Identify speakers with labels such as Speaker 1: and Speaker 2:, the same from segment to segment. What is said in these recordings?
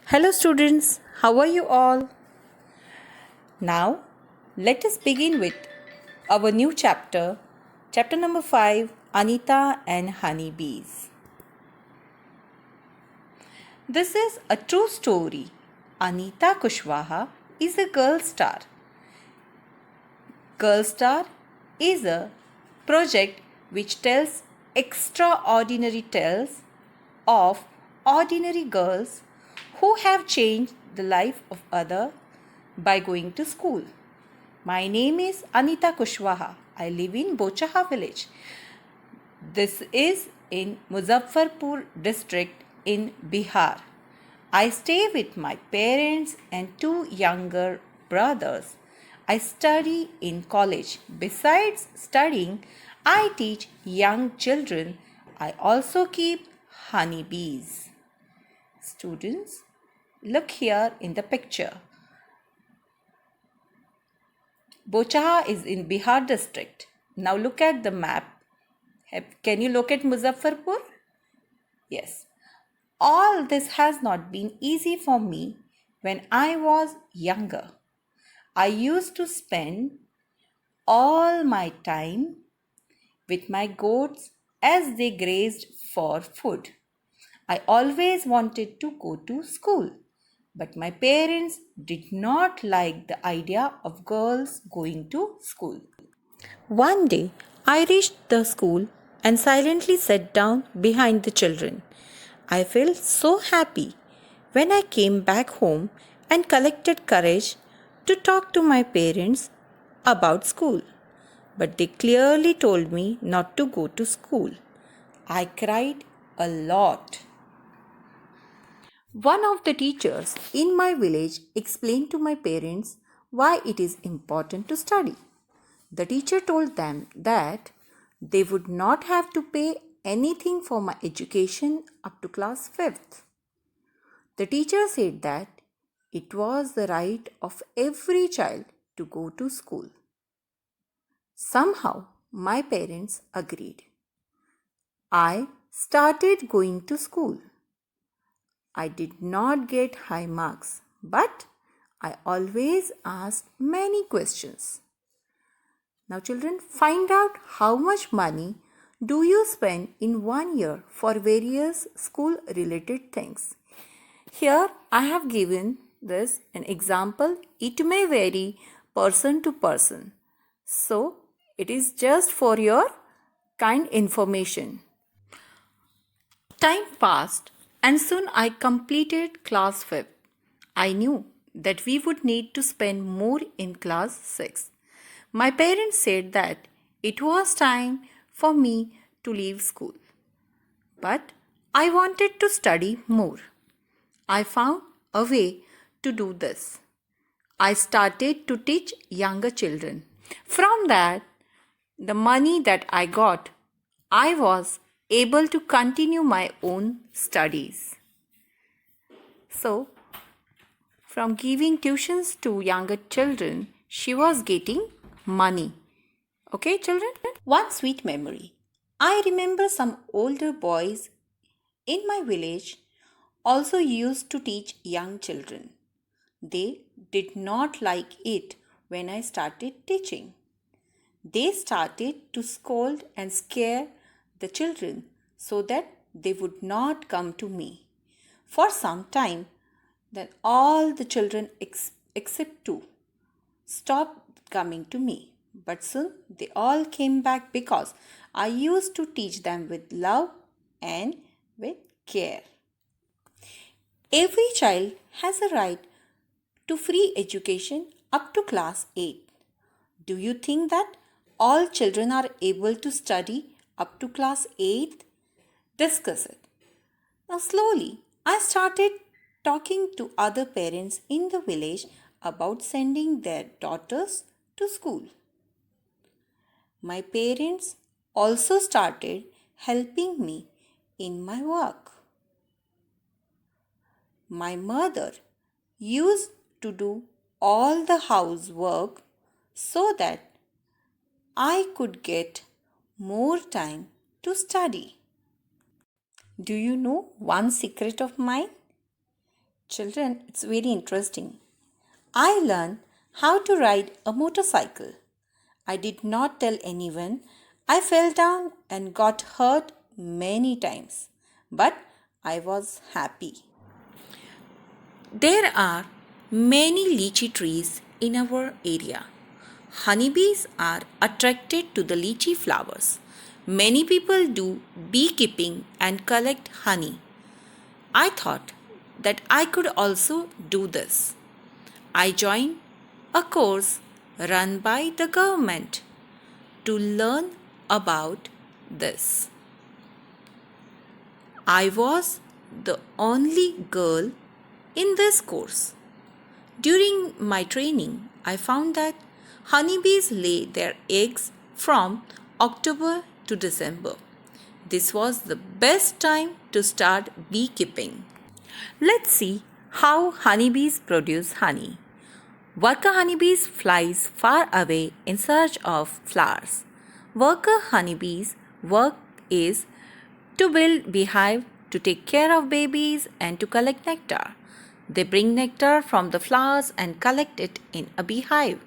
Speaker 1: Hello, students. How are you all? Now, let us begin with our new chapter, chapter number 5, Anita and Honeybees. This is a true story. Anita Kushwaha is a girl star. Girl Star is a project which tells extraordinary tales of ordinary girls who have changed the life of others by going to school. My name is Anita Kushwaha. I live in Bochaha village. This is in Muzaffarpur district in Bihar. I stay with my parents and two younger brothers. I study in college. Besides studying, I teach young children. I also keep honeybees. Students, look here in the picture. Bochaha is in Bihar district. Now look at the map. Can you locate Muzaffarpur? Yes. All this has not been easy for me when I was younger. I used to spend all my time with my goats as they grazed for food. I always wanted to go to school, but my parents did not like the idea of girls going to school. One day, I reached the school and silently sat down behind the children. I felt so happy when I came back home and collected courage to talk to my parents about school. But they clearly told me not to go to school. I cried a lot. One of the teachers in my village explained to my parents why it is important to study. The teacher told them that they would not have to pay anything for my education up to class 5th. The teacher said that it was the right of every child to go to school. Somehow, my parents agreed. I started going to school. I did not get high marks, but I always asked many questions. Now, children, find out how much money do you spend in 1 year for various school related things. Here I have given this an example. It may vary person to person. So, it is just for your kind information. Time passed and soon I completed class 5th. I knew that we would need to spend more in class 6. My parents said that it was time for me to leave school. But I wanted to study more. I found a way to do this. I started to teach younger children. From that, the money that I got, I was able to continue my own studies. So, from giving tuitions to younger children, she was getting money. Okay, children? One sweet memory. I remember some older boys in my village also used to teach young children. They did not like it when I started teaching. They started to scold and scare the children so that they would not come to me. For some time, then all the children except two stopped coming to me. But soon they all came back because I used to teach them with love and with care. Every child has a right to free education up to class 8. Do you think that all children are able to study up to class 8th? Discuss it. Now, slowly, I started talking to other parents in the village about sending their daughters to school. My parents also started helping me in my work. My mother used to do all the housework so that I could get more time to study. Do you know one secret of mine? Children, it's very interesting. I learned how to ride a motorcycle. I did not tell anyone. I fell down and got hurt many times, but I was happy. There are many lychee trees in our area. Honeybees are attracted to the lychee flowers. Many people do beekeeping and collect honey. I thought that I could also do this. I joined a course run by the government to learn about this. I was the only girl in this course. During my training, I found that honeybees lay their eggs from October to December. This was the best time to start beekeeping. Let's see how honeybees produce honey. Worker honeybees flies far away in search of flowers. Worker honeybees' work is to build beehive, to take care of babies and to collect nectar. They bring nectar from the flowers and collect it in a beehive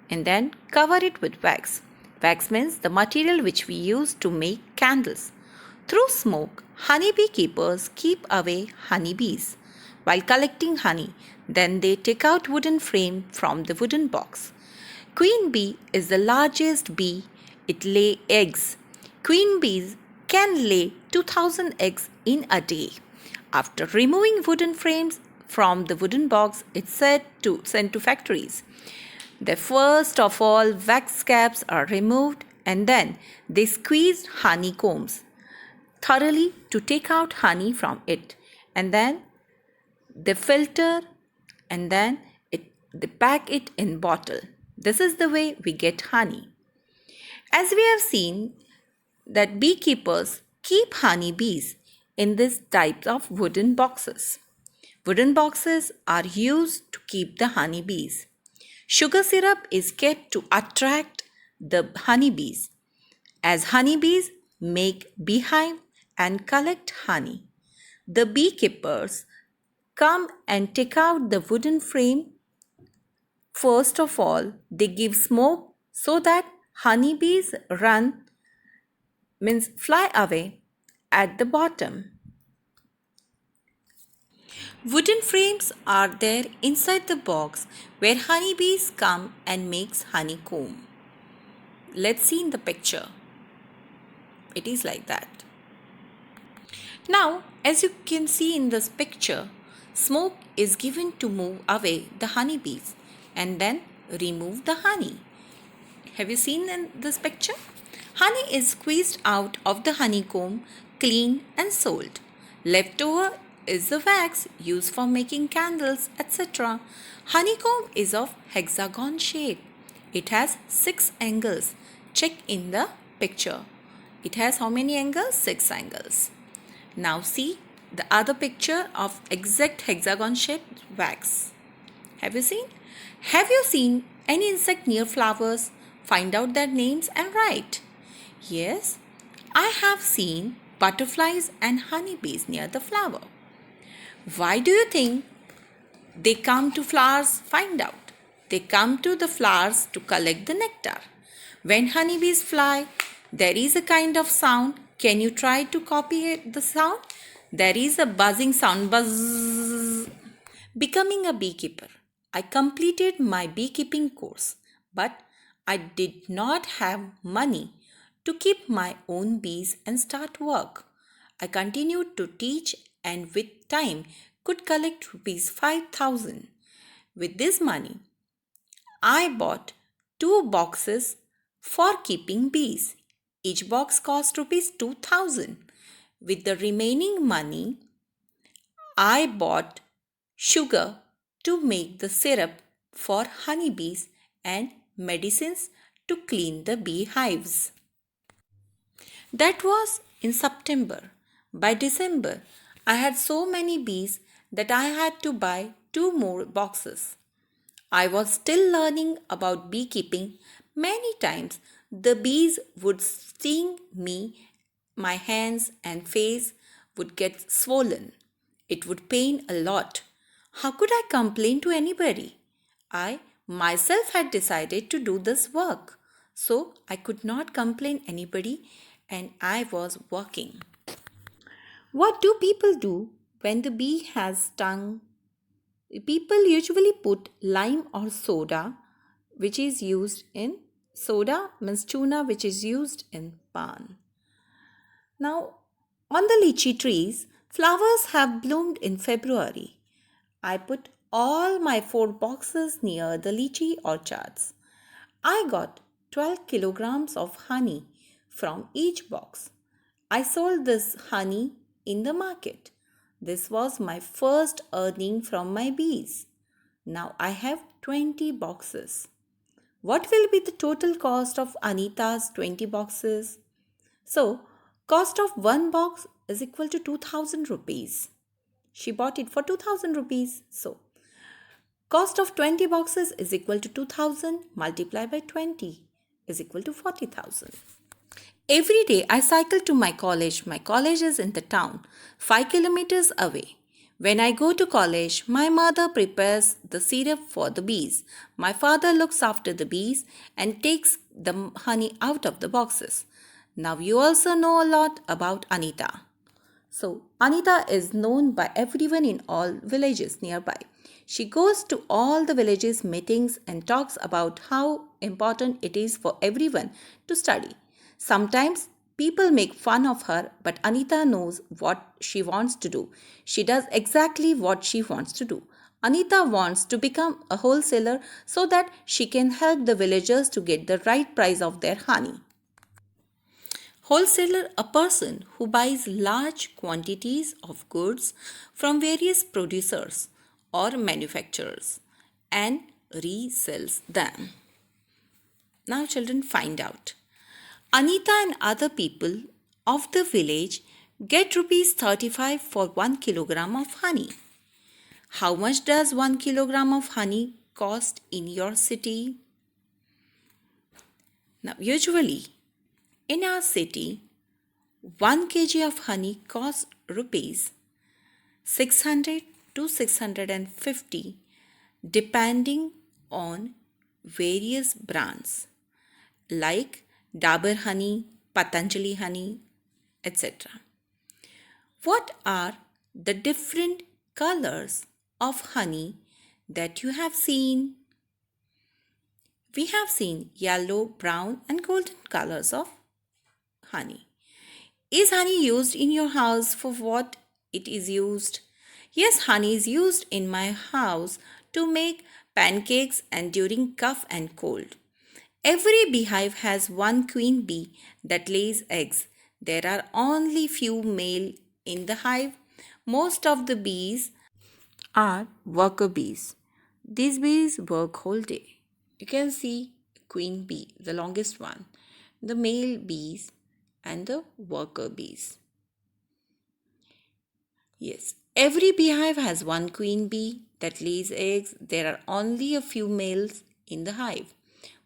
Speaker 1: and then cover it with wax. Wax means the material which we use to make candles. Through smoke, honeybee keepers keep away honeybees. While collecting honey, then they take out wooden frame from the wooden box. Queen bee is the largest bee. It lay eggs. Queen bees can lay 2000 eggs in a day. After removing wooden frames from the wooden box, it's sent to factories. The first of all, wax caps are removed and then they squeeze honeycombs thoroughly to take out honey from it, and then they filter and then they pack it in bottle. This is the way we get honey. As we have seen that beekeepers keep honeybees in this type of wooden boxes. Wooden boxes are used to keep the honeybees. Sugar syrup is kept to attract the honeybees, as honeybees make beehive and collect honey. The beekeepers come and take out the wooden frame. First of all, they give smoke so that honeybees fly away at the bottom. Wooden frames are there inside the box where honeybees come and makes honeycomb. Let's see in the picture. It is like that. Now, as you can see in this picture, smoke is given to move away the honeybees and then remove the honey. Have you seen in this picture? Honey is squeezed out of the honeycomb, cleaned and sold. Leftover is the wax used for making candles, etc. Honeycomb is of hexagon shape. It has 6 angles. Check in the picture. It has how many angles? 6 angles. Now see the other picture of exact hexagon shaped wax. Have you seen? Have you seen any insect near flowers? Find out their names and write. Yes, I have seen butterflies and honeybees near the flower. Why do you think they come to flowers? Find out. They come to the flowers to collect the nectar. When honeybees fly, there is a kind of sound. Can you try to copy the sound? There is a buzzing sound. Buzz. Becoming a beekeeper. I completed my beekeeping course, but I did not have money to keep my own bees and start work. I continued to teach and with time could collect rupees 5,000. With this money, I bought 2 boxes for keeping bees. Each box cost rupees 2,000. With the remaining money, I bought sugar to make the syrup for honeybees and medicines to clean the beehives. That was in September. By December, I had so many bees that I had to buy 2 more boxes. I was still learning about beekeeping. Many times the bees would sting me. My hands and face would get swollen. It would pain a lot. How could I complain to anybody? I myself had decided to do this work, so I could not complain anybody and I was working. What do people do when the bee has stung? People usually put lime or soda, which is used in soda means tuna, which is used in pan. Now, on the lychee trees, flowers have bloomed in February. I put all my 4 boxes near the lychee orchards. I got 12 kilograms of honey from each box. I sold this honey in the market. This was my first earning from my bees. Now I have 20 boxes. What will be the total cost of Anita's 20 boxes? So, cost of one box is equal to 2000 rupees. She bought it for 2000 rupees. So, cost of 20 boxes is equal to 2000 multiplied by 20 is equal to 40,000. Every day I cycle to my college. My college is in the town, 5 kilometers away. When I go to college, my mother prepares the syrup for the bees. My father looks after the bees and takes the honey out of the boxes. Now you also know a lot about Anita. So, Anita is known by everyone in all villages nearby. She goes to all the villages meetings and talks about how important it is for everyone to study. Sometimes people make fun of her, but Anita knows what she wants to do. She does exactly what she wants to do. Anita wants to become a wholesaler so that she can help the villagers to get the right price of their honey. Wholesaler, a person who buys large quantities of goods from various producers or manufacturers and resells them. Now, children, find out. Anita and other people of the village get rupees 35 for 1 kilogram of honey. How much does 1 kilogram of honey cost in your city? Now, usually in our city, 1 kg of honey costs rupees 600 to 650 depending on various brands like Dabur honey, Patanjali honey, etc. What are the different colors of honey that you have seen? We have seen yellow, brown and golden colors of honey. Is honey used in your house for what it is used? Yes, honey is used in my house to make pancakes and during cough and cold. Every beehive has one queen bee that lays eggs. There are only few male in the hive. Most of the bees are worker bees. These bees work whole day. You can see queen bee, the longest one, the male bees and the worker bees. Yes, every beehive has one queen bee that lays eggs. There are only a few males in the hive.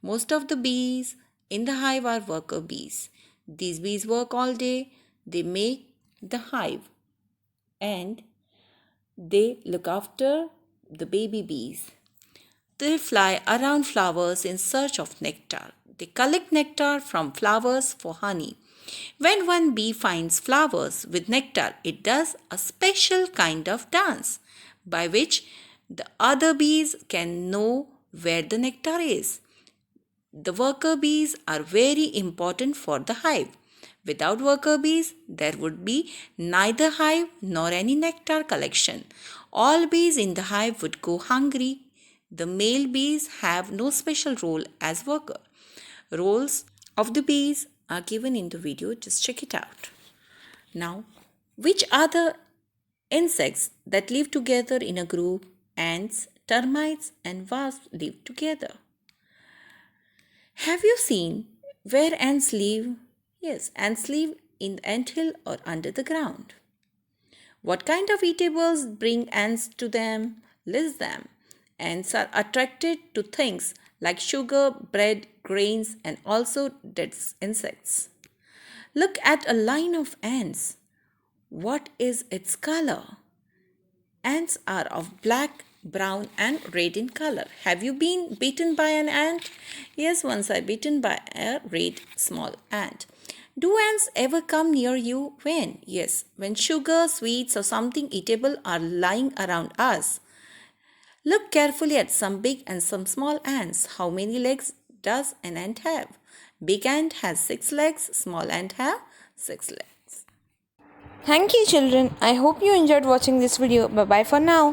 Speaker 1: Most of the bees in the hive are worker bees. These bees work all day. They make the hive and they look after the baby bees. They fly around flowers in search of nectar. They collect nectar from flowers for honey. When one bee finds flowers with nectar, it does a special kind of dance by which the other bees can know where the nectar is. The worker bees are very important for the hive. Without worker bees, there would be neither hive nor any nectar collection. All bees in the hive would go hungry. The male bees have no special role as worker. Roles of the bees are given in the video, just check it out. Now, which are the insects that live together in a group? Ants, termites and wasps live together. Have you seen where ants live? Yes, ants live in the anthill or under the ground. What kind of eatables bring ants to them? List them. Ants are attracted to things like sugar, bread, grains, and also dead insects. Look at a line of ants. What is its color? Ants are of black, brown, and red in color. Have you been bitten by an ant? Yes, once I bitten by a red small ant. Do ants ever come near you? When? Yes, when sugar, sweets, or something eatable are lying around us. Look carefully at some big and some small ants. How many legs does an ant have? Big ant has 6 legs, small ant have 6 legs.
Speaker 2: Thank you, children. I hope you enjoyed watching this video. Bye bye for now.